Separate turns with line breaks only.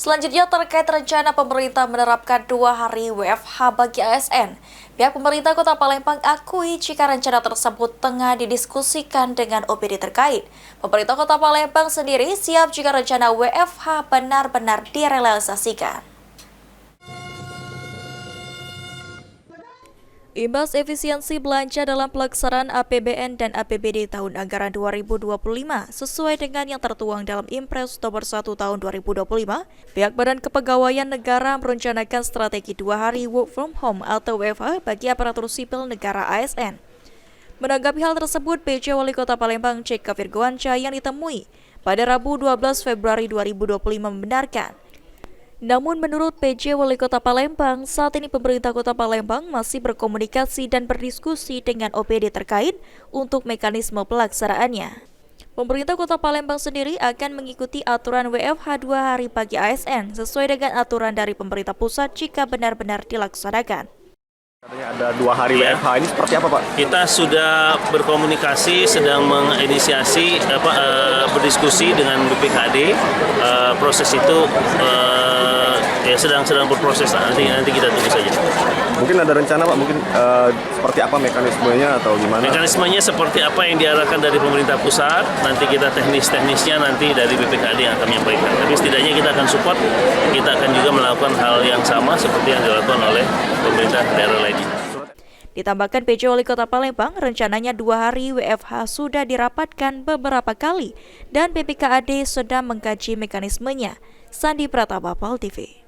Selanjutnya terkait rencana pemerintah menerapkan 2 hari WFH bagi ASN. Pihak pemerintah Kota Palembang akui jika rencana tersebut tengah didiskusikan dengan OPD terkait. Pemerintah Kota Palembang sendiri siap jika rencana WFH benar-benar direalisasikan. Imbas efisiensi belanja dalam pelaksanaan APBN dan APBD tahun anggaran 2025 sesuai dengan yang tertuang dalam Impres nomor 1 tahun 2025, pihak Badan Kepegawaian Negara merencanakan strategi 2 hari work from home atau WFH bagi aparatur sipil negara ASN. Menanggapi hal tersebut, PJ Wali Kota Palembang C.K. Virgoansyah yang ditemui pada Rabu 12 Februari 2025 membenarkan. Namun menurut PJ Wali Kota Palembang, saat ini pemerintah Kota Palembang masih berkomunikasi dan berdiskusi dengan OPD terkait untuk mekanisme pelaksanaannya. Pemerintah Kota Palembang sendiri akan mengikuti aturan WFH 2 hari bagi ASN sesuai dengan aturan dari pemerintah pusat jika benar-benar dilaksanakan.
Katanya ada 2 hari WFH, ini seperti apa Pak?
Kita sudah berkomunikasi, sedang menginisiasi berdiskusi dengan BPKAD. Proses itu sedang berproses, nanti kita tunggu saja.
Mungkin ada rencana Pak, mungkin seperti apa mekanismenya atau gimana?
Mekanismenya seperti apa yang diarahkan dari pemerintah pusat, nanti kita teknisnya nanti dari BPKAD yang akan menyampaikan. Tapi setidaknya kita akan support, kita akan juga melakukan hal yang sama seperti yang dilakukan oleh pemerintah daerah lainnya.
Ditambahkan PJ Wali Kota Palembang, rencananya 2 hari WFH sudah dirapatkan beberapa kali dan BPKAD sedang mengkaji mekanismenya. Sandi Pratama, PAL TV.